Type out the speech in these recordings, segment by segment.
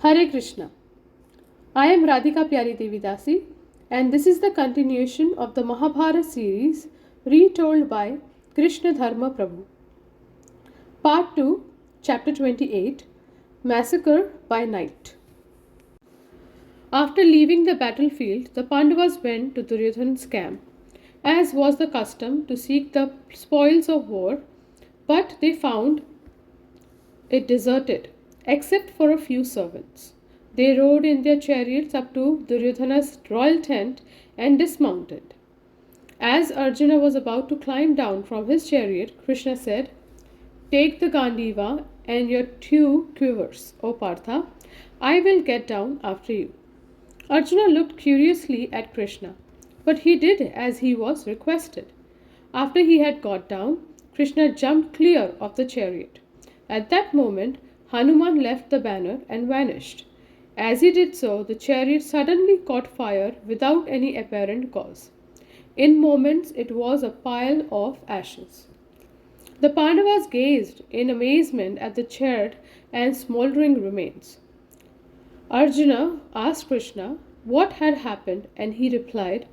Hare Krishna. I am Radhika Pyari Devidasi, and this is the continuation of the Mahabharat series retold by Krishna Dharma Prabhu. Part 2, Chapter 28, Massacre by Night. After leaving the battlefield, the Pandavas went to Duryodhana's camp, as was the custom, to seek the spoils of war, but they found it deserted, except for a few servants. They rode in their chariots up to Duryodhana's royal tent and dismounted. As Arjuna was about to climb down from his chariot, Krishna said, "Take the Gandiva and your two quivers, O Partha. I will get down after you." Arjuna looked curiously at Krishna, but he did as he was requested. After he had got down, Krishna jumped clear of the chariot. At that moment, Hanuman left the banner and vanished. As he did so, the chariot suddenly caught fire without any apparent cause. In moments, it was a pile of ashes. The Pandavas gazed in amazement at the charred and smoldering remains. Arjuna asked Krishna what had happened, and he replied,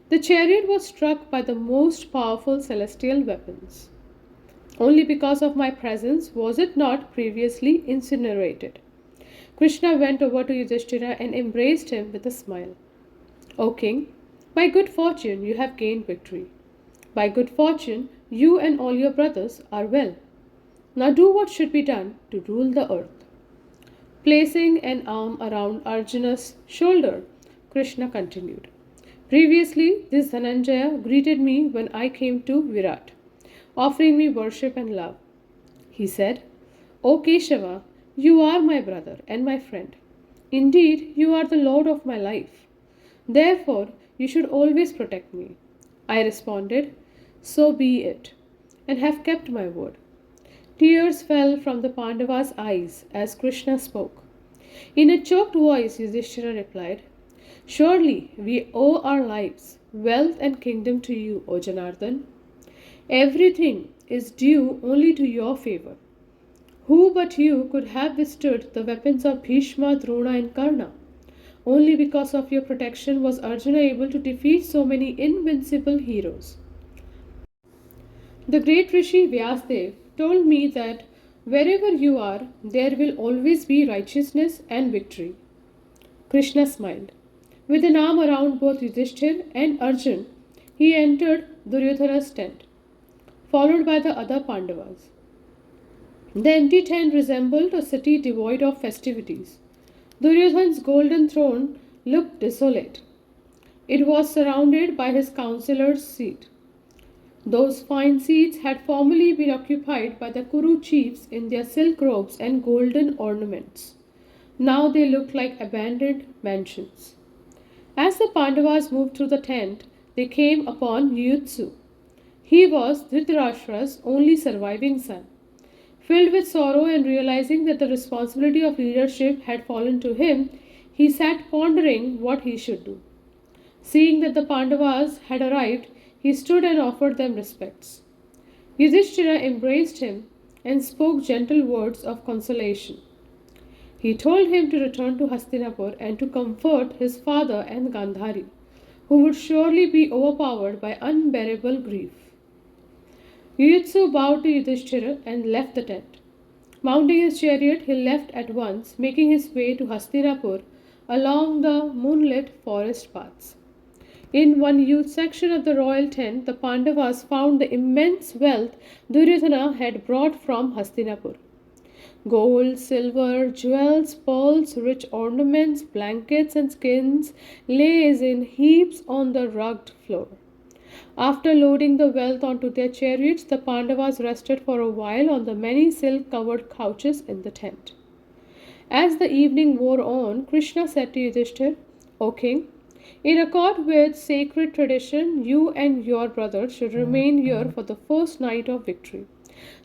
"The chariot was struck by the most powerful celestial weapons. Only because of my presence was it not previously incinerated." Krishna went over to Yudhishthira and embraced him with a smile. "O king, by good fortune you have gained victory. By good fortune you and all your brothers are well. Now do what should be done to rule the earth." Placing an arm around Arjuna's shoulder, Krishna continued, "Previously, this Dhananjaya greeted me when I came to Virat, offering me worship and love. He said, 'O Keshava, you are my brother and my friend. Indeed, you are the Lord of my life. Therefore, you should always protect me.' I responded, 'So be it,' and have kept my word." Tears fell from the Pandavas' eyes as Krishna spoke. In a choked voice, Yudhishthira replied, "Surely we owe our lives, wealth, and kingdom to you, O Janardhan. Everything is due only to your favor. Who but you could have withstood the weapons of Bhishma, Drona, and Karna? Only because of your protection was Arjuna able to defeat so many invincible heroes. The great Rishi Vyasdev told me that wherever you are, there will always be righteousness and victory." Krishna smiled. With an arm around both Yudhishthir and Arjun, he entered Duryodhana's tent, followed by the other Pandavas. The empty tent resembled a city devoid of festivities. Duryodhana's golden throne looked desolate. It was surrounded by his councillors' seat. Those fine seats had formerly been occupied by the Kuru chiefs in their silk robes and golden ornaments. Now they looked like abandoned mansions. As the Pandavas moved through the tent, they came upon Yuyutsu. He was Dhritarashtra's only surviving son. Filled with sorrow and realizing that the responsibility of leadership had fallen to him, he sat pondering what he should do. Seeing that the Pandavas had arrived, he stood and offered them respects. Yudhishthira embraced him and spoke gentle words of consolation. He told him to return to Hastinapur and to comfort his father and Gandhari, who would surely be overpowered by unbearable grief. Yuyutsu bowed to Yudhishthira and left the tent. Mounting his chariot, he left at once, making his way to Hastinapur along the moonlit forest paths. In one huge section of the royal tent, the Pandavas found the immense wealth Duryodhana had brought from Hastinapur. Gold, silver, jewels, pearls, rich ornaments, blankets, and skins lay in heaps on the rugged floor. After loading the wealth onto their chariots, the Pandavas rested for a while on the many silk-covered couches in the tent. As the evening wore on, Krishna said to Yudhishthira, "O king, in accord with sacred tradition, you and your brothers should remain here for the first night of victory.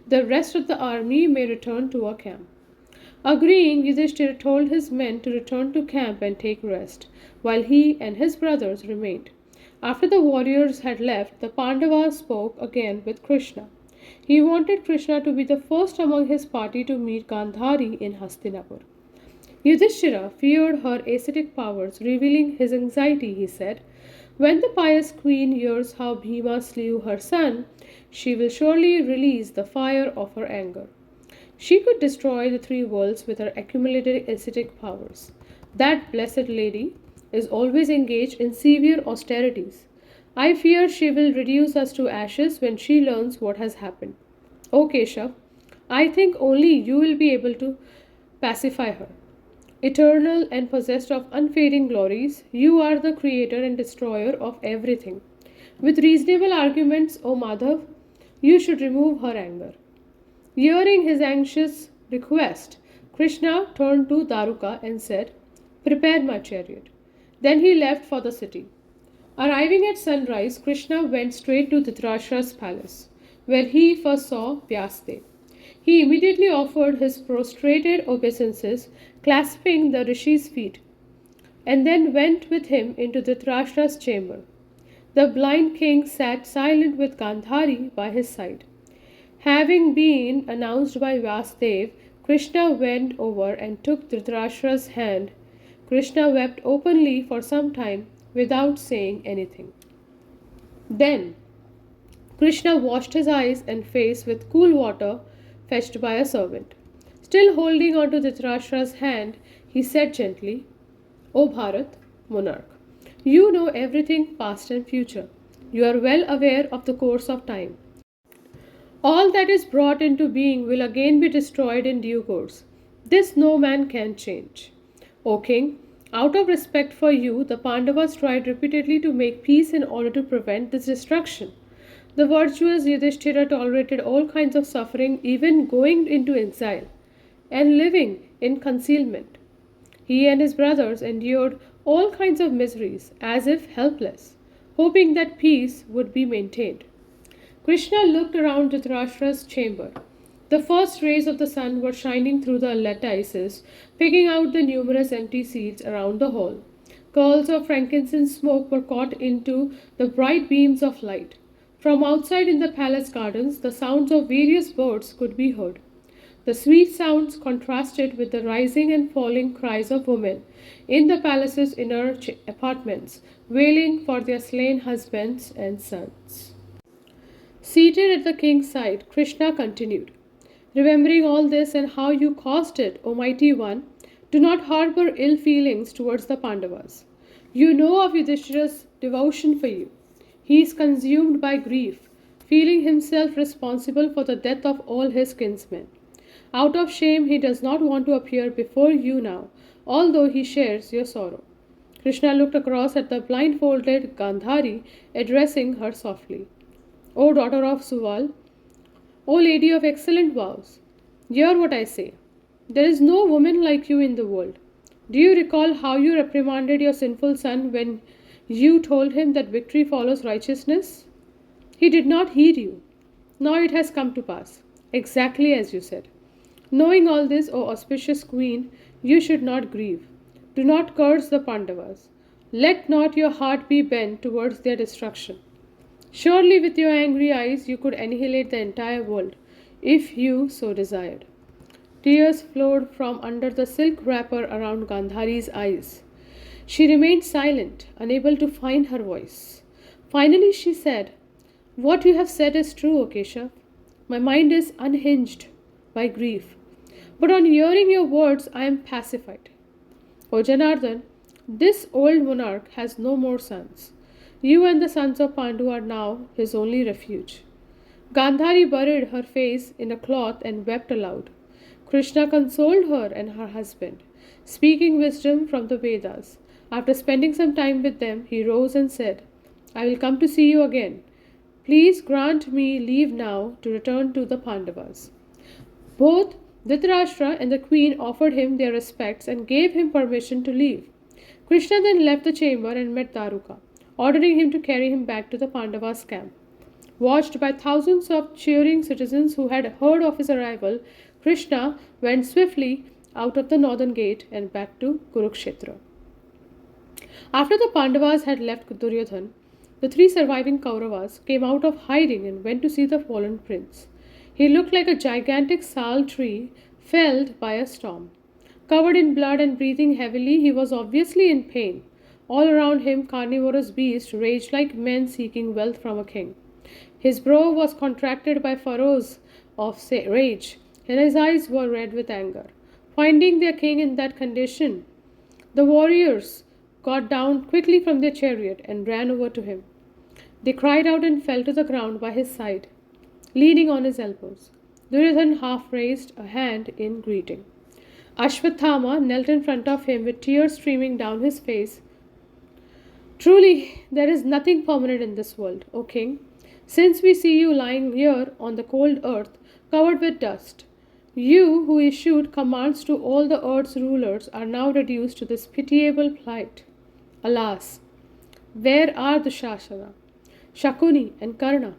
The rest of the army may return to our camp." Agreeing, Yudhishthira told his men to return to camp and take rest, while he and his brothers remained. After the warriors had left, the Pandavas spoke again with Krishna. He wanted Krishna to be the first among his party to meet Gandhari in Hastinapur. Yudhishthira feared her ascetic powers, revealing his anxiety, he said. When the pious queen hears how Bhima slew her son, she will surely release the fire of her anger. She could destroy the three worlds with her accumulated ascetic powers. That blessed lady is always engaged in severe austerities. I fear she will reduce us to ashes when she learns what has happened. O Keshav, I think only you will be able to pacify her. Eternal and possessed of unfading glories, you are the creator and destroyer of everything. With reasonable arguments, O Madhav, you should remove her anger. Hearing his anxious request, Krishna turned to Daruka and said, "Prepare my chariot." Then he left for the city. Arriving at sunrise, Krishna went straight to Dhritarashtra's palace, where he first saw Vyasdev. He immediately offered his prostrated obeisances, clasping the rishi's feet, and then went with him into Dhritarashtra's chamber. The blind king sat silent with Gandhari by his side. Having been announced by Vyasdev, Krishna went over and took Dhritarashtra's hand. Krishna wept openly for some time without saying anything. Then Krishna washed his eyes and face with cool water fetched by a servant. Still holding on to Dhritarashtra's hand, he said gently, "O Bharat, monarch, you know everything past and future. You are well aware of the course of time. All that is brought into being will again be destroyed in due course. This no man can change. O king, out of respect for you, the Pandavas tried repeatedly to make peace in order to prevent this destruction. The virtuous Yudhishthira tolerated all kinds of suffering, even going into exile and living in concealment. He and his brothers endured all kinds of miseries as if helpless, hoping that peace would be maintained. Krishna looked around Dhritarashtra's chamber. The first rays of the sun were shining through the lattices, picking out the numerous empty seats around the hall. Curls of frankincense smoke were caught into the bright beams of light. From outside in the palace gardens, the sounds of various birds could be heard. The sweet sounds contrasted with the rising and falling cries of women in the palace's inner apartments, wailing for their slain husbands and sons. Seated at the king's side, Krishna continued, "Remembering all this and how you caused it, O mighty one, do not harbor ill feelings towards the Pandavas. You know of Yudhishthira's devotion for you. He is consumed by grief, feeling himself responsible for the death of all his kinsmen. Out of shame, he does not want to appear before you now, although he shares your sorrow." Krishna looked across at the blindfolded Gandhari, addressing her softly. "O daughter of Suval, O lady of excellent vows, hear what I say. There is no woman like you in the world. Do you recall how you reprimanded your sinful son when you told him that victory follows righteousness? He did not heed you. Now it has come to pass, exactly as you said. Knowing all this, O auspicious queen, you should not grieve. Do not curse the Pandavas. Let not your heart be bent towards their destruction. Surely with your angry eyes you could annihilate the entire world, if you so desired." Tears flowed from under the silk wrapper around Gandhari's eyes. She remained silent, unable to find her voice. Finally she said, "What you have said is true, O Keshav. My mind is unhinged by grief. But on hearing your words I am pacified. O Janardhan, this old monarch has no more sons. You and the sons of Pandu are now his only refuge." Gandhari buried her face in a cloth and wept aloud. Krishna consoled her and her husband, speaking wisdom from the Vedas. After spending some time with them, he rose and said, "I will come to see you again. Please grant me leave now to return to the Pandavas." Both Dhritarashtra and the queen offered him their respects and gave him permission to leave. Krishna then left the chamber and met Daruka, ordering him to carry him back to the Pandavas' camp. Watched by thousands of cheering citizens who had heard of his arrival, Krishna went swiftly out of the northern gate and back to Kurukshetra. After the Pandavas had left Duryodhan, the three surviving Kauravas came out of hiding and went to see the fallen prince. He looked like a gigantic sal tree felled by a storm. Covered in blood and breathing heavily, he was obviously in pain. All around him, carnivorous beasts raged like men seeking wealth from a king. His brow was contracted by furrows of rage, and his eyes were red with anger. Finding their king in that condition, the warriors got down quickly from their chariot and ran over to him. They cried out and fell to the ground by his side, leaning on his elbows. Duryodhana half raised a hand in greeting. Ashwathama knelt in front of him with tears streaming down his face. Truly, there is nothing permanent in this world, O king. Since we see you lying here on the cold earth, covered with dust, you who issued commands to all the earth's rulers are now reduced to this pitiable plight. Alas, where are the Shasana, Shakuni, and Karna?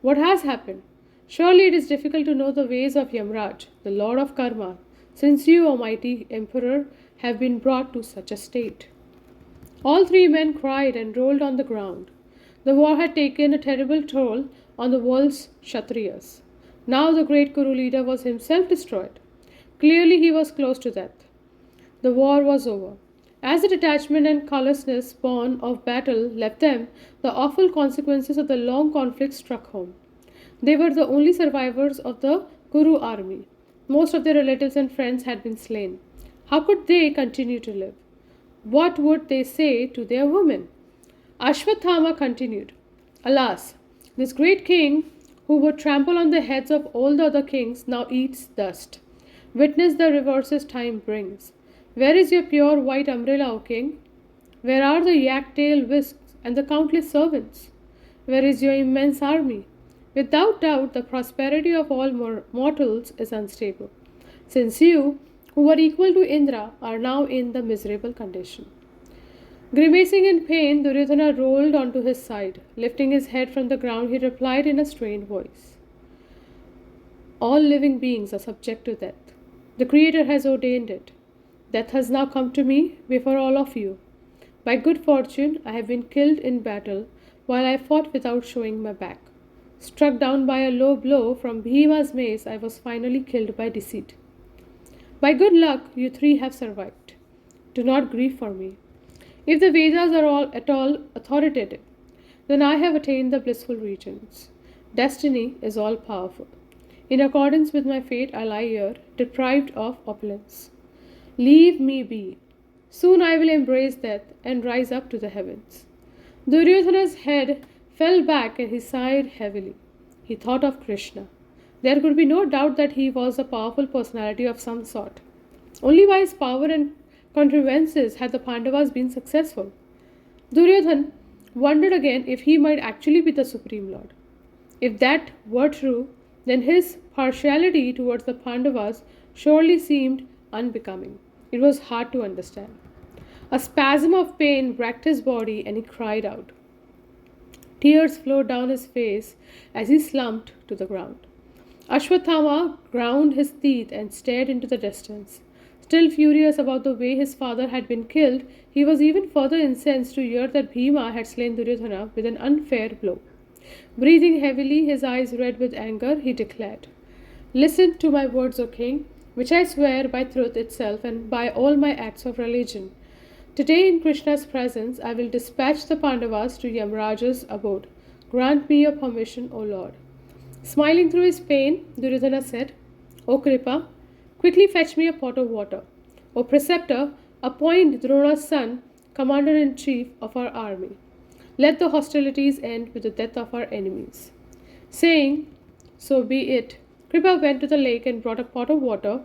What has happened? Surely it is difficult to know the ways of Yamraj, the lord of karma, since you, O mighty emperor, have been brought to such a state. All three men cried and rolled on the ground. The war had taken a terrible toll on the world's Kshatriyas. Now the great Kuru leader was himself destroyed. Clearly he was close to death. The war was over. As the detachment and callousness born of battle left them, the awful consequences of the long conflict struck home. They were the only survivors of the Kuru army. Most of their relatives and friends had been slain. How could they continue to live? What would they say to their women? Ashwathama continued, Alas, this great king who would trample on the heads of all the other kings now eats dust. Witness the reverses time brings. Where is your pure white umbrella, O king? Where are the yak-tailed whisks and the countless servants? Where is your immense army? Without doubt, the prosperity of all mortals is unstable, since you, who were equal to Indra, are now in the miserable condition. Grimacing in pain, Duryodhana rolled onto his side. Lifting his head from the ground, he replied in a strained voice, All living beings are subject to death. The Creator has ordained it. Death has now come to me before all of you. By good fortune, I have been killed in battle while I fought without showing my back. Struck down by a low blow from Bhima's mace, I was finally killed by deceit. By good luck, you three have survived. Do not grieve for me. If the Vedas are all at all authoritative, then I have attained the blissful regions. Destiny is all powerful. In accordance with my fate, I lie here, deprived of opulence. Leave me be. Soon I will embrace death and rise up to the heavens. Duryodhana's head fell back and he sighed heavily. He thought of Krsna. There could be no doubt that he was a powerful personality of some sort. Only by his power and contrivances had the Pandavas been successful. Duryodhana wondered again if he might actually be the Supreme Lord. If that were true, then his partiality towards the Pandavas surely seemed unbecoming. It was hard to understand. A spasm of pain racked his body and he cried out. Tears flowed down his face as he slumped to the ground. Ashwathama ground his teeth and stared into the distance. Still furious about the way his father had been killed, he was even further incensed to hear that Bhima had slain Duryodhana with an unfair blow. Breathing heavily, his eyes red with anger, he declared, Listen to my words, O king, which I swear by truth itself and by all my acts of religion. Today, in Krishna's presence, I will dispatch the Pandavas to Yamraja's abode. Grant me your permission, O Lord. Smiling through his pain, Duryodhana said, O Kripa, quickly fetch me a pot of water. O preceptor, appoint Drona's son commander-in-chief of our army. Let the hostilities end with the death of our enemies. Saying, So be it. Kripa went to the lake and brought a pot of water.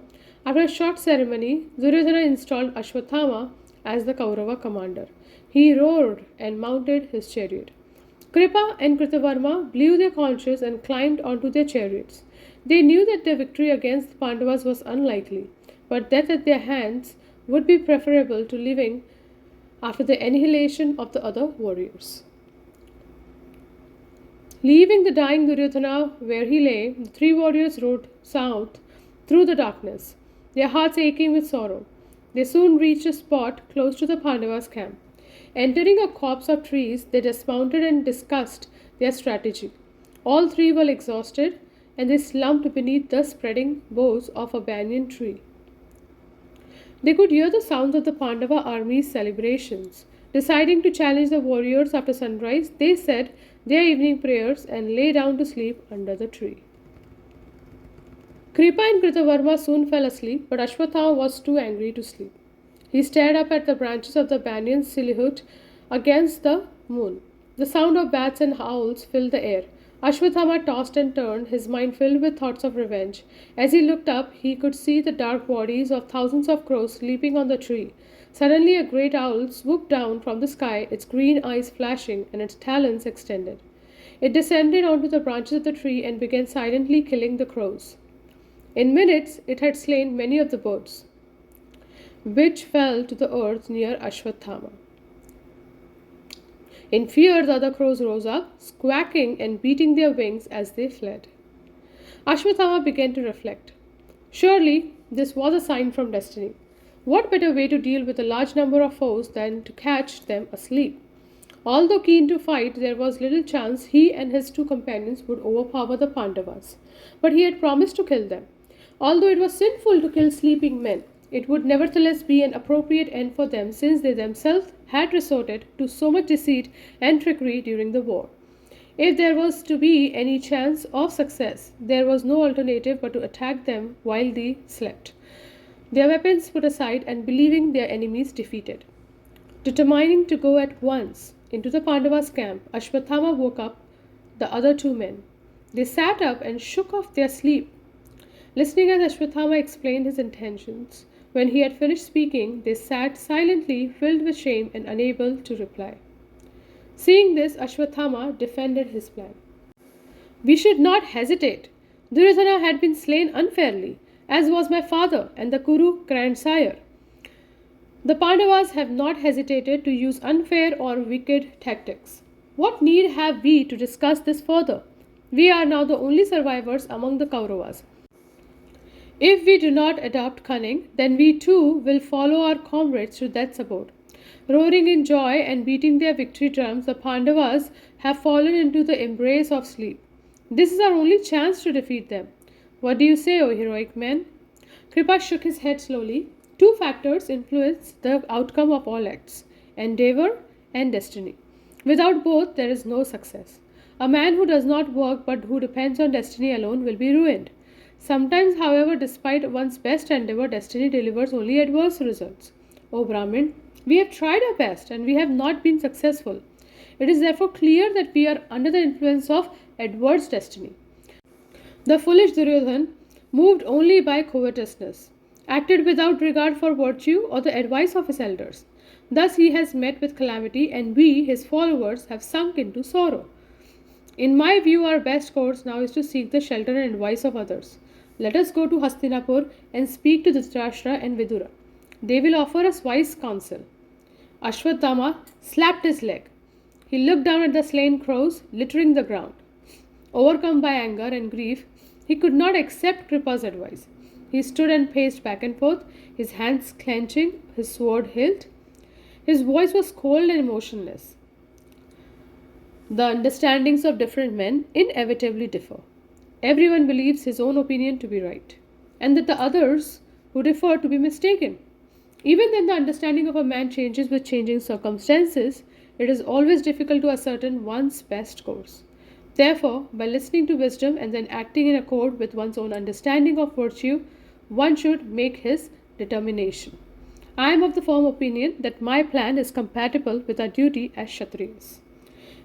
After a short ceremony, Duryodhana installed Ashwathama as the Kaurava commander. He roared and mounted his chariot. Kripa and Kritavarma blew their conches and climbed onto their chariots. They knew that their victory against the Pandavas was unlikely, but death at their hands would be preferable to living after the annihilation of the other warriors. Leaving the dying Duryodhana where he lay, the three warriors rode south through the darkness, their hearts aching with sorrow. They soon reached a spot close to the Pandavas' camp. Entering a copse of trees, they dismounted and discussed their strategy. All three were exhausted, and they slumped beneath the spreading boughs of a banyan tree. They could hear the sounds of the Pandava army's celebrations. Deciding to challenge the warriors after sunrise, they said their evening prayers and lay down to sleep under the tree. Kripa and Kritavarma soon fell asleep, but Ashwathama was too angry to sleep. He stared up at the branches of the banyan silhouette against the moon. The sound of bats and owls filled the air. Ashwathama tossed and turned, his mind filled with thoughts of revenge. As he looked up, he could see the dark bodies of thousands of crows sleeping on the tree. Suddenly, a great owl swooped down from the sky, its green eyes flashing and its talons extended. It descended onto the branches of the tree and began silently killing the crows. In minutes, it had slain many of the birds, which fell to the earth near Ashwathama. In fear, the other crows rose up, squawking and beating their wings as they fled. Ashwathama began to reflect. Surely, this was a sign from destiny. What better way to deal with a large number of foes than to catch them asleep? Although keen to fight, there was little chance he and his two companions would overpower the Pandavas. But he had promised to kill them. Although it was sinful to kill sleeping men, it would nevertheless be an appropriate end for them, since they themselves had resorted to so much deceit and trickery during the war. If there was to be any chance of success, there was no alternative but to attack them while they slept, their weapons put aside and believing their enemies defeated. Determining to go at once into the Pandavas' camp, Ashwathama woke up the other two men. They sat up and shook off their sleep. Listening as Ashwathama explained his intentions, when he had finished speaking, they sat silently, filled with shame and unable to reply. Seeing this, Ashwathama defended his plan. We should not hesitate. Duryodhana had been slain unfairly, as was my father and the Kuru grandsire. The Pandavas have not hesitated to use unfair or wicked tactics. What need have we to discuss this further? We are now the only survivors among the Kauravas. If we do not adopt cunning, then we too will follow our comrades to death's abode. Roaring in joy and beating their victory drums, the Pandavas have fallen into the embrace of sleep. This is our only chance to defeat them. What do you say, O heroic men? Kripa shook his head slowly. Two factors influence the outcome of all acts: endeavor and destiny. Without both, there is no success. A man who does not work but who depends on destiny alone will be ruined. Sometimes, however, despite one's best endeavor, destiny delivers only adverse results. O Brahmin, we have tried our best and we have not been successful. It is therefore clear that we are under the influence of adverse destiny. The foolish Duryodhan, moved only by covetousness, acted without regard for virtue or the advice of his elders. Thus he has met with calamity, and we, his followers, have sunk into sorrow. In my view, our best course now is to seek the shelter and advice of others. Let us go to Hastinapur and speak to Dhritarashtra and Vidura. They will offer us wise counsel. Ashwathama slapped his leg. He looked down at the slain crows littering the ground. Overcome by anger and grief, he could not accept Kripa's advice. He stood and paced back and forth, his hands clenching, his sword hilt. His voice was cold and emotionless. The understandings of different men inevitably differ. Everyone believes his own opinion to be right, and that the others who differ to be mistaken. Even then, the understanding of a man changes with changing circumstances. It is always difficult to ascertain one's best course. Therefore, by listening to wisdom and then acting in accord with one's own understanding of virtue, one should make his determination. I am of the firm opinion that my plan is compatible with our duty as Kshatriyas.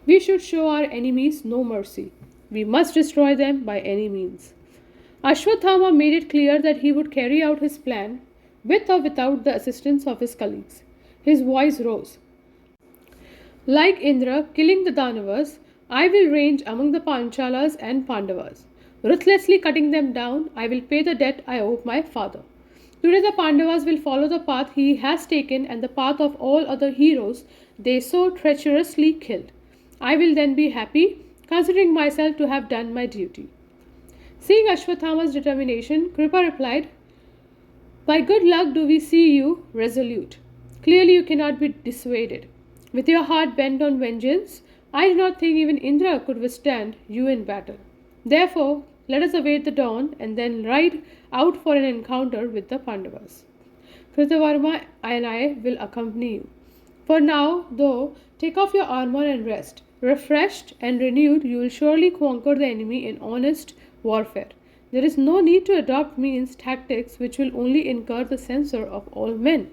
We should show our enemies no mercy. We must destroy them by any means. Ashwathama made it clear that he would carry out his plan with or without the assistance of his colleagues. His voice rose. Like Indra killing the Danavas, I will range among the Panchalas and Pandavas. Ruthlessly cutting them down, I will pay the debt I owe my father. Today the Pandavas will follow the path he has taken and the path of all other heroes they so treacherously killed. I will then be happy, considering myself to have done my duty. Seeing Ashwathama's determination, Kripa replied, By good luck do we see you resolute. Clearly you cannot be dissuaded. With your heart bent on vengeance, I do not think even Indra could withstand you in battle. Therefore, let us await the dawn and then ride out for an encounter with the Pandavas. Kritavarma and I will accompany you. For now, though, take off your armor and rest. Refreshed and renewed, you will surely conquer the enemy in honest warfare. There is no need to adopt means tactics which will only incur the censure of all men.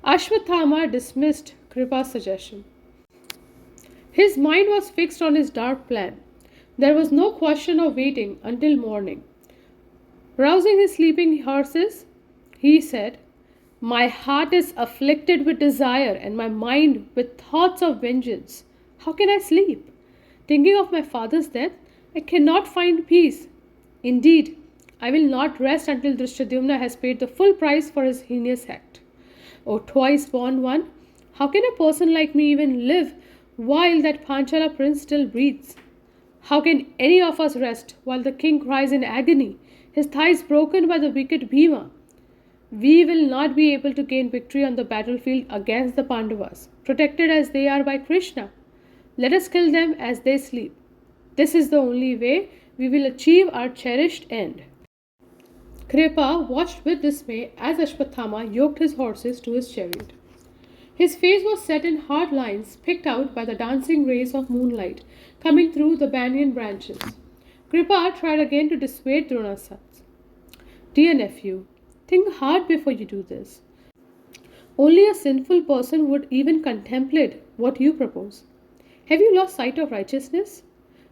Ashwathama dismissed Kripa's suggestion. His mind was fixed on his dark plan. There was no question of waiting until morning. Rousing his sleeping horses, he said, "My heart is afflicted with desire and my mind with thoughts of vengeance. How can I sleep? Thinking of my father's death, I cannot find peace. Indeed, I will not rest until Drishtadyumna has paid the full price for his heinous act. O twice born one, how can a person like me even live while that Panchala prince still breathes? How can any of us rest while the king cries in agony, his thighs broken by the wicked Bhima? We will not be able to gain victory on the battlefield against the Pandavas, protected as they are by Krsna. Let us kill them as they sleep. This is the only way we will achieve our cherished end." Kripa watched with dismay as Ashwathama yoked his horses to his chariot. His face was set in hard lines picked out by the dancing rays of moonlight coming through the banyan branches. Kripa tried again to dissuade Drona's sons. "Dear nephew, think hard before you do this. Only a sinful person would even contemplate what you propose. Have you lost sight of righteousness?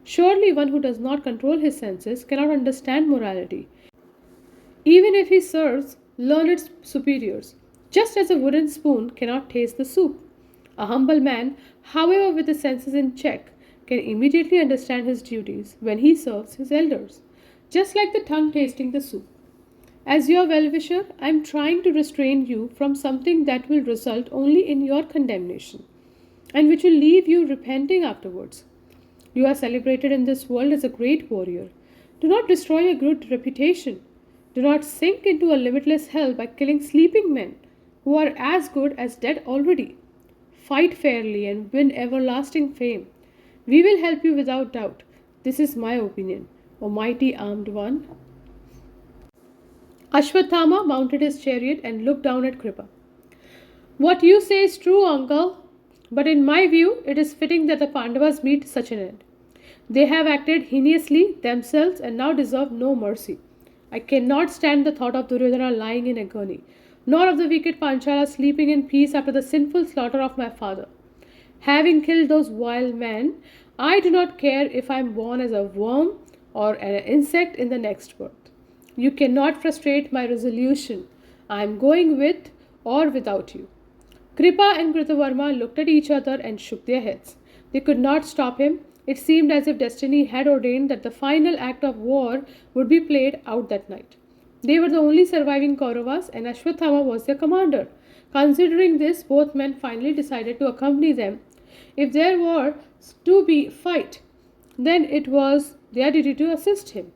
Surely one who does not control his senses cannot understand morality, even if he serves learned superiors, just as a wooden spoon cannot taste the soup. A humble man, however, with his senses in check, can immediately understand his duties when he serves his elders, just like the tongue tasting the soup. As your well-wisher, I am trying to restrain you from something that will result only in your condemnation, and which will leave you repenting afterwards. You are celebrated in this world as a great warrior. Do not destroy your good reputation. Do not sink into a limitless hell by killing sleeping men who are as good as dead already. Fight fairly and win everlasting fame. We will help you without doubt. This is my opinion, O mighty armed one." Ashwathama mounted his chariot and looked down at Kripa. "What you say is true, uncle, but in my view it is fitting that the Pandavas meet such an end. They have acted heinously themselves and now deserve no mercy. I cannot stand the thought of Duryodhana lying in agony, nor of the wicked Panchala sleeping in peace after the sinful slaughter of my father. Having killed those wild men, I do not care if I am born as a worm or an insect in the next birth. You cannot frustrate my resolution. I am going with or without you." Kripa and Kritavarma looked at each other and shook their heads. They could not stop him. It seemed as if destiny had ordained that the final act of war would be played out that night. They were the only surviving Kauravas and Ashwathama was their commander. Considering this, both men finally decided to accompany them. If there were to be fight, then it was their duty to assist him.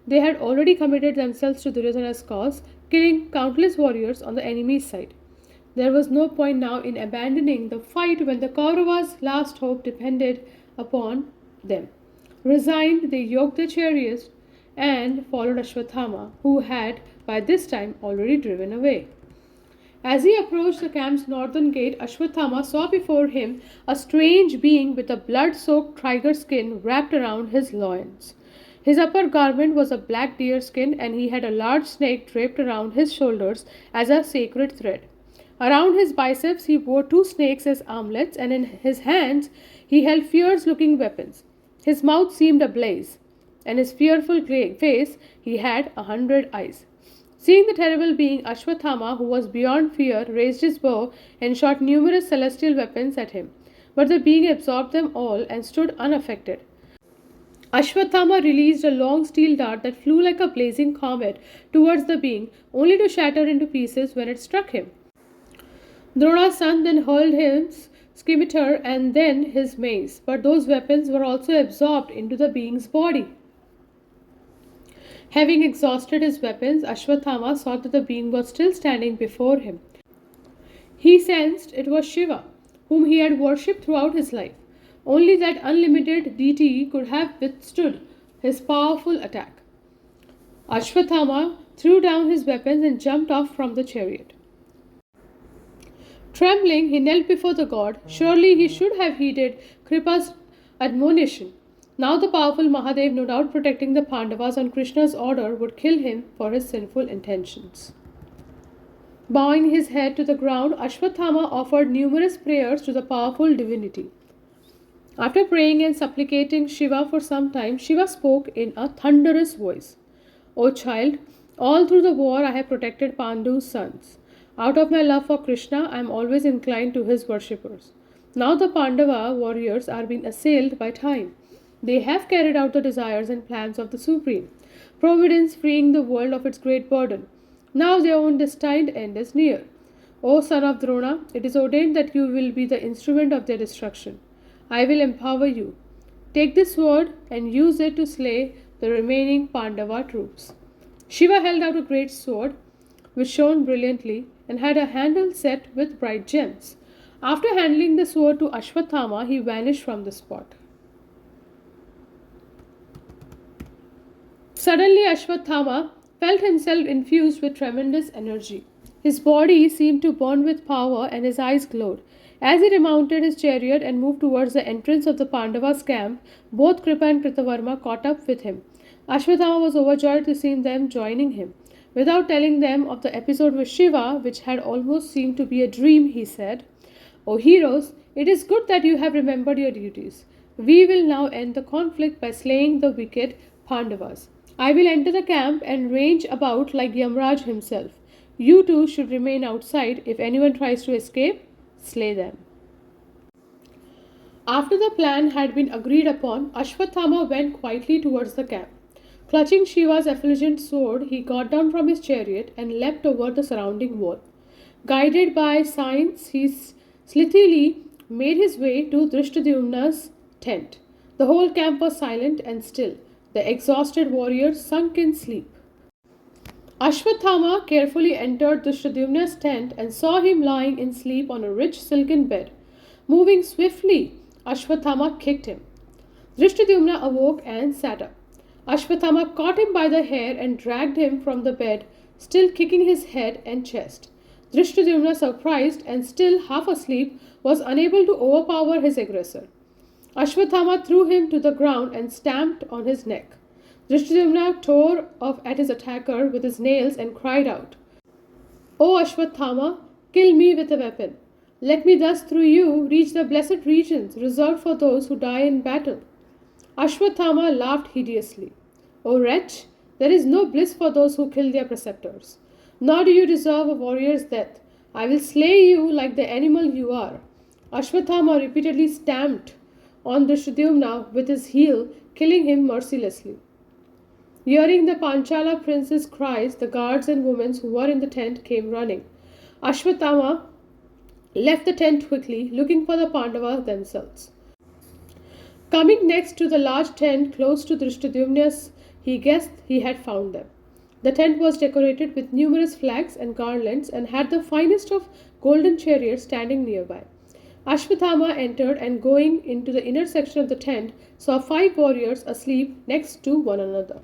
They had already committed themselves to Duryodhana's cause, killing countless warriors on the enemy's side. There was no point now in abandoning the fight when the Kauravas' last hope depended upon them. Resigned, they yoked their chariots and followed Ashwathama, who had by this time already driven away. As he approached the camp's northern gate, Ashwathama saw before him a strange being with a blood-soaked tiger skin wrapped around his loins. His upper garment was a black deer skin, and he had a large snake draped around his shoulders as a sacred thread. Around his biceps he wore two snakes as armlets, and in his hands he held fierce-looking weapons. His mouth seemed ablaze, and his fearful face he had 100 eyes. Seeing the terrible being, Ashwathama, who was beyond fear, raised his bow and shot numerous celestial weapons at him. But the being absorbed them all and stood unaffected. Ashwathama released a long steel dart that flew like a blazing comet towards the being, only to shatter into pieces when it struck him. Drona's son then hurled his scimitar and then his mace, but those weapons were also absorbed into the being's body. Having exhausted his weapons, Ashwathama saw that the being was still standing before him. He sensed it was Shiva, whom he had worshipped throughout his life. Only that unlimited deity could have withstood his powerful attack. Ashwathama threw down his weapons and jumped off from the chariot. Trembling, he knelt before the god. Surely he should have heeded Kripa's admonition. Now the powerful Mahadev, no doubt protecting the Pandavas on Krishna's order, would kill him for his sinful intentions. Bowing his head to the ground, Ashwatthama offered numerous prayers to the powerful divinity. After praying and supplicating Shiva for some time, Shiva spoke in a thunderous voice. O child, all through the war I have protected Pandu's sons. Out of my love for Krishna, I am always inclined to his worshippers. Now the Pandava warriors are being assailed by time. They have carried out the desires and plans of the Supreme, Providence freeing the world of its great burden. Now their own destined end is near. O son of Drona, it is ordained that you will be the instrument of their destruction. I will empower you. Take this sword and use it to slay the remaining Pandava troops. Shiva held out a great sword, which shone brilliantly and had a handle set with bright gems. After handing the sword to Ashwatthama, he vanished from the spot. Suddenly, Ashwatthama felt himself infused with tremendous energy. His body seemed to burn with power and his eyes glowed. As he remounted his chariot and moved towards the entrance of the Pandavas' camp, both Kripa and Kritavarma caught up with him. Ashwatthama was overjoyed to see them joining him. Without telling them of the episode with Shiva, which had almost seemed to be a dream, he said, O heroes, it is good that you have remembered your duties. We will now end the conflict by slaying the wicked Pandavas. I will enter the camp and range about like Yamraj himself. You too should remain outside. If anyone tries to escape, slay them. After the plan had been agreed upon, Ashwatthama went quietly towards the camp. Clutching Shiva's effulgent sword, he got down from his chariot and leapt over the surrounding wall. Guided by signs, he slithily made his way to Drishtadyumna's tent. The whole camp was silent and still. The exhausted warriors sunk in sleep. Ashwatthama carefully entered Drishtadyumna's tent and saw him lying in sleep on a rich silken bed. Moving swiftly, Ashwatthama kicked him. Drishtadyumna awoke and sat up. Ashwatthama caught him by the hair and dragged him from the bed, still kicking his head and chest. Drishtadyumna, surprised and still half asleep, was unable to overpower his aggressor. Ashwatthama threw him to the ground and stamped on his neck. Drishtadyumna tore off at his attacker with his nails and cried out, O Ashwatthama, kill me with a weapon. Let me thus through you reach the blessed regions reserved for those who die in battle. Ashwatthama laughed hideously. O wretch, there is no bliss for those who kill their preceptors. Nor do you deserve a warrior's death. I will slay you like the animal you are. Ashwatthama repeatedly stamped on Drishtadyumna with his heel, killing him mercilessly. Hearing the Panchala prince's cries, the guards and women who were in the tent came running. Ashwatthama left the tent quickly, looking for the Pandavas themselves. Coming next to the large tent close to Drishtadyumna's, he guessed he had found them. The tent was decorated with numerous flags and garlands and had the finest of golden chariots standing nearby. Ashwatthama entered and, going into the inner section of the tent, saw 5 warriors asleep next to one another.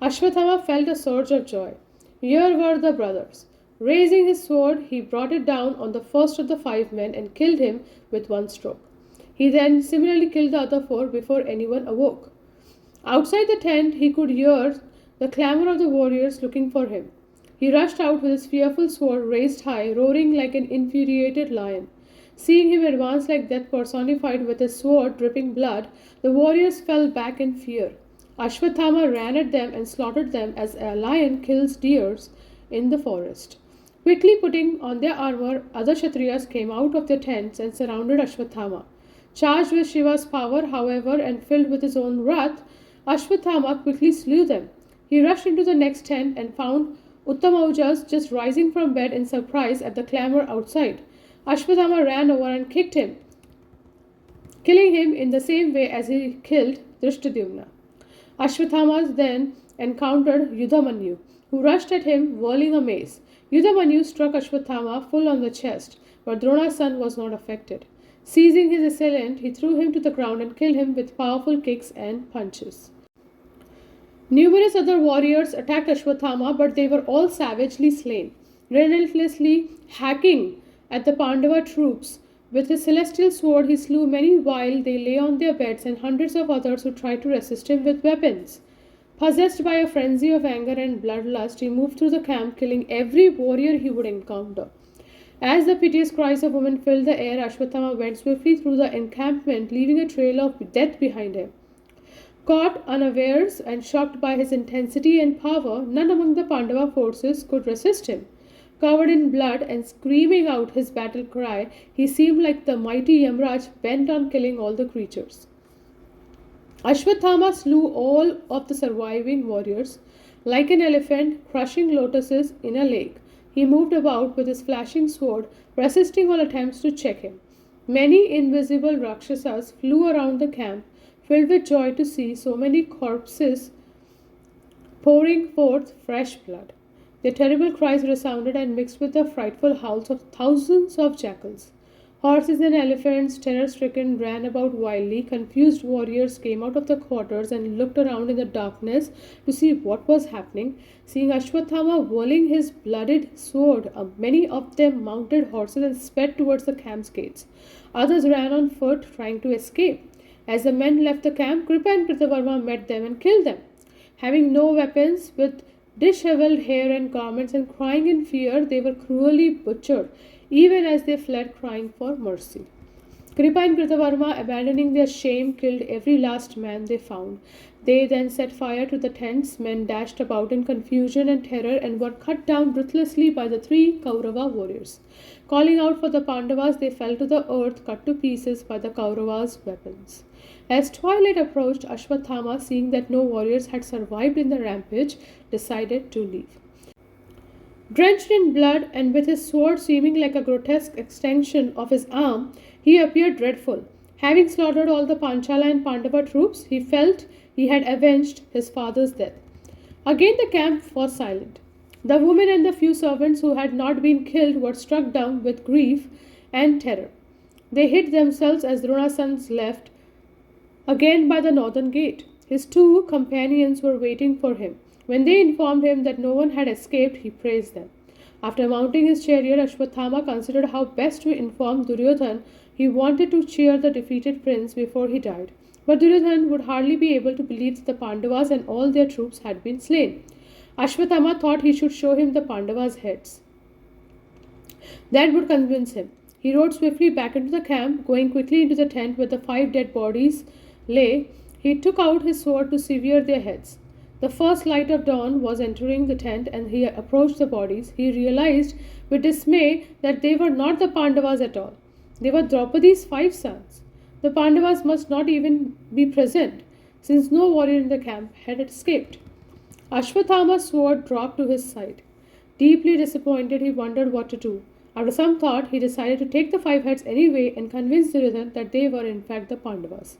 Ashwatthama felt a surge of joy. Here were the brothers. Raising his sword, he brought it down on the first of the 5 men and killed him with one stroke. He then similarly killed the other 4 before anyone awoke. Outside the tent, he could hear the clamor of the warriors looking for him. He rushed out with his fearful sword raised high, roaring like an infuriated lion. Seeing him advance like death personified with his sword dripping blood, the warriors fell back in fear. Ashwatthama ran at them and slaughtered them as a lion kills deers in the forest. Quickly putting on their armor, other Kshatriyas came out of their tents and surrounded Ashwatthama. Charged with Shiva's power, however, and filled with his own wrath, Ashwatthama quickly slew them. He rushed into the next tent and found Uttamaujas just rising from bed in surprise at the clamor outside. Ashwatthama ran over and kicked him, killing him in the same way as he killed Drishtadyumna. Ashwatthama then encountered Yudhamanyu, who rushed at him whirling a mace. Yudhamanyu struck Ashwatthama full on the chest, but Drona's son was not affected. Seizing his assailant, he threw him to the ground and killed him with powerful kicks and punches. Numerous other warriors attacked Ashwatthama, but they were all savagely slain. Relentlessly hacking at the Pandava troops. With his celestial sword, he slew many while they lay on their beds, and hundreds of others who tried to resist him with weapons. Possessed by a frenzy of anger and bloodlust, he moved through the camp, killing every warrior he would encounter. As the piteous cries of women filled the air, Ashwatthama went swiftly through the encampment, leaving a trail of death behind him. Caught unawares and shocked by his intensity and power, none among the Pandava forces could resist him. Covered in blood and screaming out his battle cry, he seemed like the mighty Yamraj bent on killing all the creatures. Ashwatthama slew all of the surviving warriors. Like an elephant crushing lotuses in a lake, he moved about with his flashing sword, resisting all attempts to check him. Many invisible Rakshasas flew around the camp, filled with joy to see so many corpses pouring forth fresh blood. Their terrible cries resounded and mixed with the frightful howls of thousands of jackals. Horses and elephants, terror stricken, ran about wildly. Confused warriors came out of the quarters and looked around in the darkness to see what was happening. Seeing Ashwatthama whirling his blooded sword, many of them mounted horses and sped towards the camp's gates. Others ran on foot, trying to escape. As the men left the camp, Kripa and Kritavarma met them and killed them. Having no weapons, with dishevelled hair and garments, and crying in fear, they were cruelly butchered, even as they fled crying for mercy. Kripa and Kritavarma, abandoning their shame, killed every last man they found. They then set fire to the tents. Men dashed about in confusion and terror and were cut down ruthlessly by the 3 Kaurava warriors. Calling out for the Pandavas, they fell to the earth, cut to pieces by the Kauravas' weapons. As twilight approached, Ashwatthama, seeing that no warriors had survived in the rampage, decided to leave. Drenched in blood and with his sword seeming like a grotesque extension of his arm, he appeared dreadful. Having slaughtered all the Panchala and Pandava troops, he felt he had avenged his father's death. Again the camp was silent. The women and the few servants who had not been killed were struck down with grief and terror. They hid themselves as Drona's sons left, again by the northern gate. His 2 companions were waiting for him. When they informed him that no one had escaped, he praised them. After mounting his chariot, Ashwatthama considered how best to inform Duryodhan. He wanted to cheer the defeated prince before he died. But Duryodhan would hardly be able to believe that the Pandavas and all their troops had been slain. Ashwatthama thought he should show him the Pandavas' heads. That would convince him. He rode swiftly back into the camp, going quickly into the tent where the 5 dead bodies lay. He took out his sword to sever their heads. The first light of dawn was entering the tent and he approached the bodies. He realized with dismay that they were not the Pandavas at all. They were Draupadi's 5 sons. The Pandavas must not even be present, since no warrior in the camp had escaped. Ashwatthama's sword dropped to his side. Deeply disappointed, he wondered what to do. After some thought, he decided to take the 5 heads anyway and convince Duryodhan that they were in fact the Pandavas.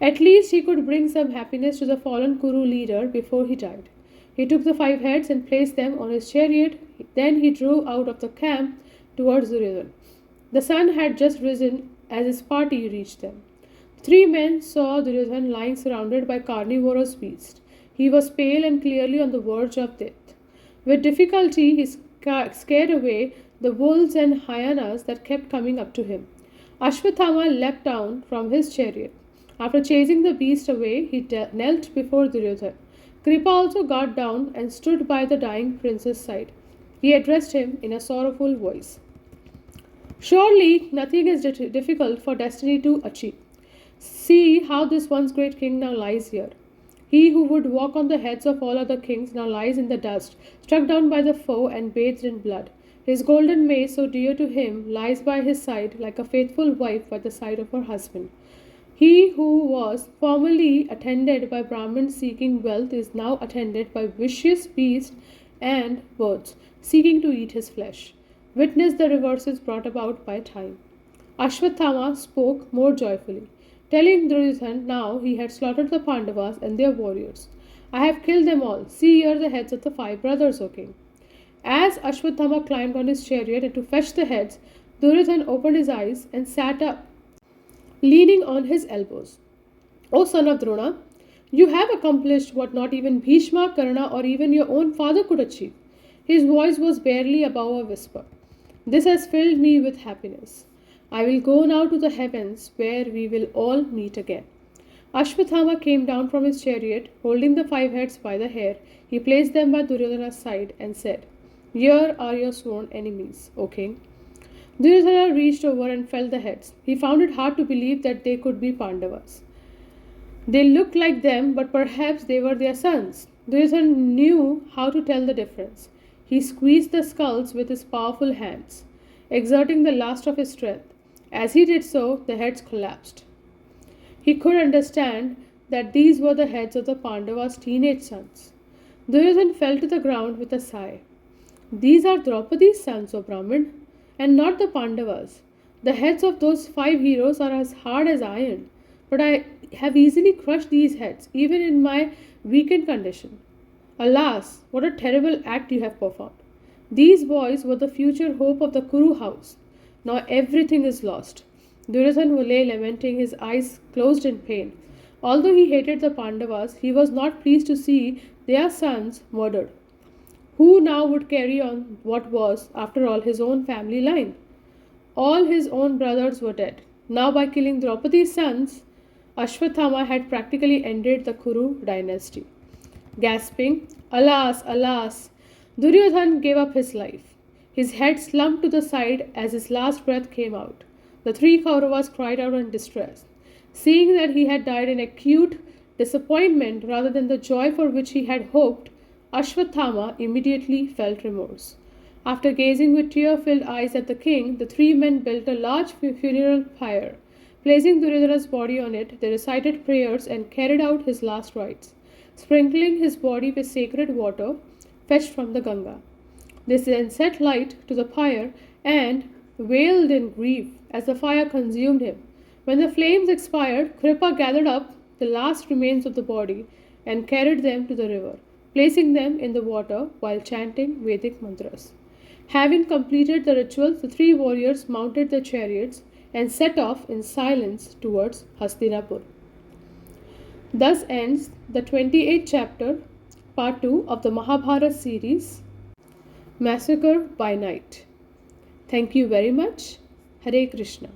At least he could bring some happiness to the fallen Kuru leader before he died. He took the 5 heads and placed them on his chariot. Then he drove out of the camp towards Duryodhan. The sun had just risen as his party reached them. 3 men saw Duryodhan lying surrounded by carnivorous beasts. He was pale and clearly on the verge of death. With difficulty, he scared away the wolves and hyenas that kept coming up to him. Ashwatthama leapt down from his chariot. After chasing the beast away, he knelt before Duryodhan. Kripa also got down and stood by the dying prince's side. He addressed him in a sorrowful voice. Surely nothing is difficult for destiny to achieve. See how this once great king now lies here. He who would walk on the heads of all other kings now lies in the dust, struck down by the foe and bathed in blood. His golden mace, so dear to him, lies by his side like a faithful wife by the side of her husband. He who was formerly attended by Brahmins seeking wealth is now attended by vicious beasts and birds seeking to eat his flesh. Witness the reverses brought about by time. Ashwatthama spoke more joyfully, telling Duryodhan now he had slaughtered the Pandavas and their warriors. I have killed them all. See here the heads of the 5 brothers, O king. As Ashwatthama climbed on his chariot and to fetch the heads, Duryodhan opened his eyes and sat up, leaning on his elbows. O son of Drona, you have accomplished what not even Bhishma, Karna, or even your own father could achieve. His voice was barely above a whisper. This has filled me with happiness. I will go now to the heavens where we will all meet again. Ashwathama came down from his chariot, holding the 5 heads by the hair. He placed them by Duryodhana's side and said, "Here are your sworn enemies, O king." Duryodhana reached over and felt the heads. He found it hard to believe that they could be Pandavas. They looked like them, but perhaps they were their sons. Duryodhana knew how to tell the difference. He squeezed the skulls with his powerful hands, exerting the last of his strength. As he did so, the heads collapsed. He could understand that these were the heads of the Pandavas' teenage sons. Duryodhana fell to the ground with a sigh. "These are Draupadi's sons, O Brahmin, and not the Pandavas. The heads of those 5 heroes are as hard as iron, but I have easily crushed these heads, even in my weakened condition. Alas, what a terrible act you have performed. These boys were the future hope of the Kuru house. Now everything is lost." Duryodhana lay lamenting, his eyes closed in pain. Although he hated the Pandavas, he was not pleased to see their sons murdered. Who now would carry on what was, after all, his own family line? All his own brothers were dead. Now, by killing Draupadi's sons, Ashwathama had practically ended the Kuru dynasty. Gasping, "Alas, alas!" Duryodhana gave up his life. His head slumped to the side as his last breath came out. The 3 Kauravas cried out in distress. Seeing that he had died in acute disappointment rather than the joy for which he had hoped, Ashwathama immediately felt remorse. After gazing with tear-filled eyes at the king, the 3 men built a large funeral pyre. Placing Duryodhana's body on it, they recited prayers and carried out his last rites, sprinkling his body with sacred water fetched from the Ganga. They then set light to the pyre and wailed in grief as the fire consumed him. When the flames expired, Kripa gathered up the last remains of the body and carried them to the river, placing them in the water while chanting Vedic mantras. Having completed the rituals, the 3 warriors mounted their chariots and set off in silence towards Hastinapur. Thus ends the 28th chapter, part 2 of the Mahabharat series, Massacre by Night. Thank you very much. Hare Krishna.